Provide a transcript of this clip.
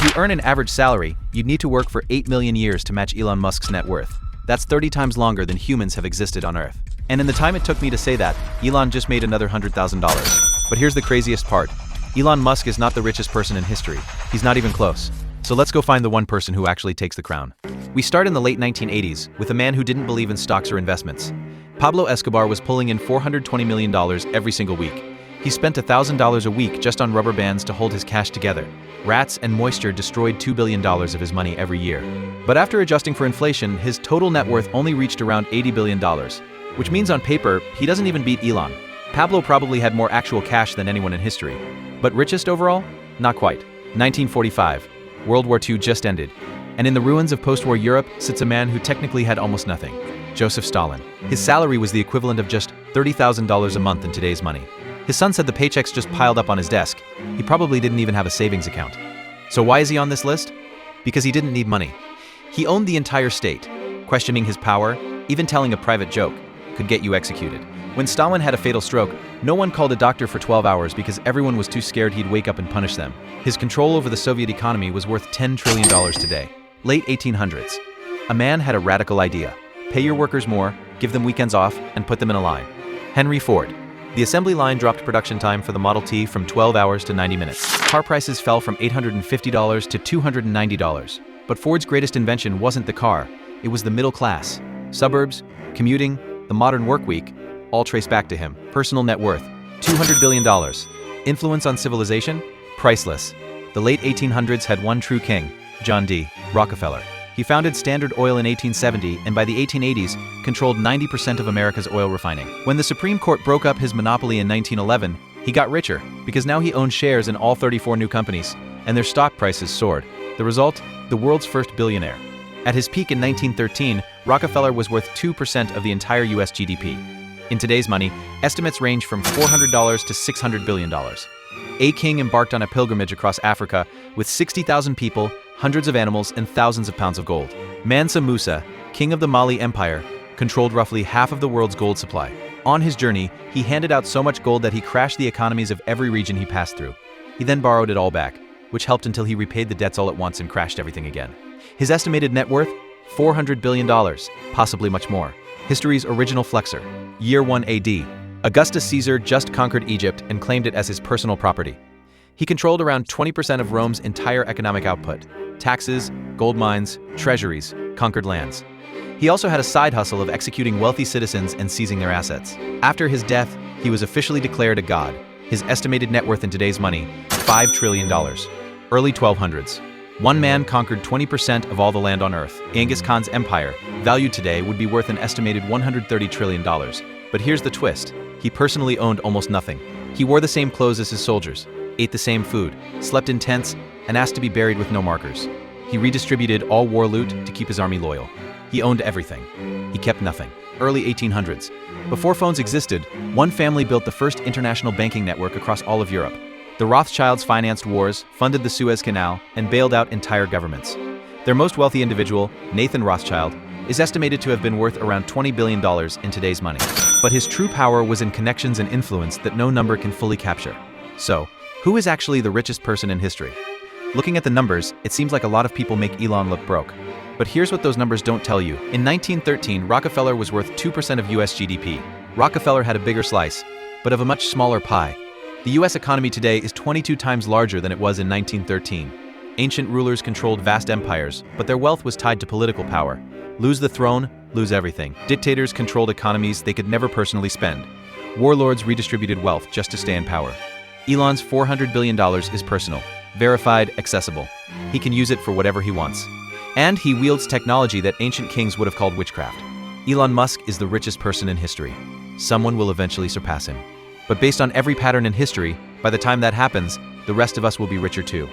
To earn an average salary, you'd need to work for 8 million years to match Elon Musk's net worth. That's 30 times longer than humans have existed on Earth. And in the time it took me to say that, Elon just made another $100,000. But here's the craziest part. Elon Musk is not the richest person in history. He's not even close. So let's go find the one person who actually takes the crown. We start in the late 1980s with a man who didn't believe in stocks or investments. Pablo Escobar was pulling in $420 million every single week. He spent $1,000 a week just on rubber bands to hold his cash together. Rats and moisture destroyed $2 billion of his money every year. But after adjusting for inflation, his total net worth only reached around $80 billion, which means on paper, he doesn't even beat Elon. Pablo probably had more actual cash than anyone in history. But richest overall? Not quite. 1945. World War II just ended. And in the ruins of post-war Europe sits a man who technically had almost nothing. Joseph Stalin. His salary was the equivalent of just $30,000 a month in today's money. His son said the paychecks just piled up on his desk. He probably didn't even have a savings account. So why is he on this list? Because he didn't need money. He owned the entire state. Questioning his power, even telling a private joke, could get you executed. When Stalin had a fatal stroke, no one called a doctor for 12 hours because everyone was too scared he'd wake up and punish them. His control over the Soviet economy was worth $10 trillion today. Late 1800s. A man had a radical idea. Pay your workers more, give them weekends off, and put them in a line. Henry Ford. The assembly line dropped production time for the Model T from 12 hours to 90 minutes. Car prices fell from $850 to $290. But Ford's greatest invention wasn't the car, it was the middle class. Suburbs, commuting, the modern work week, all trace back to him. Personal net worth, $200 billion. Influence on civilization, priceless. The late 1800s had one true king, John D. Rockefeller. He founded Standard Oil in 1870 and by the 1880s controlled 90% of America's oil refining. When the Supreme Court broke up his monopoly in 1911, he got richer because now he owned shares in all 34 new companies, and their stock prices soared. The result? The world's first billionaire. At his peak in 1913, Rockefeller was worth 2% of the entire US GDP. In today's money, estimates range from $400 to $600 billion. A king embarked on a pilgrimage across Africa with 60,000 people, hundreds of animals, and thousands of pounds of gold. Mansa Musa, king of the Mali Empire, controlled roughly half of the world's gold supply. On his journey, he handed out so much gold that he crashed the economies of every region he passed through. He then borrowed it all back, which helped until he repaid the debts all at once and crashed everything again. His estimated net worth? $400 billion, possibly much more. History's original flexor. Year 1 AD. Augustus Caesar just conquered Egypt and claimed it as his personal property. He controlled around 20% of Rome's entire economic output. Taxes, gold mines, treasuries, conquered lands. He also had a side hustle of executing wealthy citizens and seizing their assets. After his death, he was officially declared a god. His estimated net worth in today's money, $5 trillion. Early 1200s. One man conquered 20% of all the land on Earth. Genghis Khan's empire, valued today, would be worth an estimated $130 trillion. But here's the twist. He personally owned almost nothing. He wore the same clothes as his soldiers, ate the same food, slept in tents, and asked to be buried with no markers. He redistributed all war loot to keep his army loyal. He owned everything. He kept nothing. Early 1800s. Before phones existed, one family built the first international banking network across all of Europe. The Rothschilds financed wars, funded the Suez Canal, and bailed out entire governments. Their most wealthy individual, Nathan Rothschild, is estimated to have been worth around $20 billion in today's money. But his true power was in connections and influence that no number can fully capture. So, who is actually the richest person in history? Looking at the numbers, it seems like a lot of people make Elon look broke. But here's what those numbers don't tell you. In 1913, Rockefeller was worth 2% of US GDP. Rockefeller had a bigger slice, but of a much smaller pie. The US economy today is 22 times larger than it was in 1913. Ancient rulers controlled vast empires, but their wealth was tied to political power. Lose the throne, lose everything. Dictators controlled economies they could never personally spend. Warlords redistributed wealth just to stay in power. Elon's $400 billion is personal, verified, accessible. He can use it for whatever he wants. And he wields technology that ancient kings would have called witchcraft. Elon Musk is the richest person in history. Someone will eventually surpass him. But based on every pattern in history, by the time that happens, the rest of us will be richer too.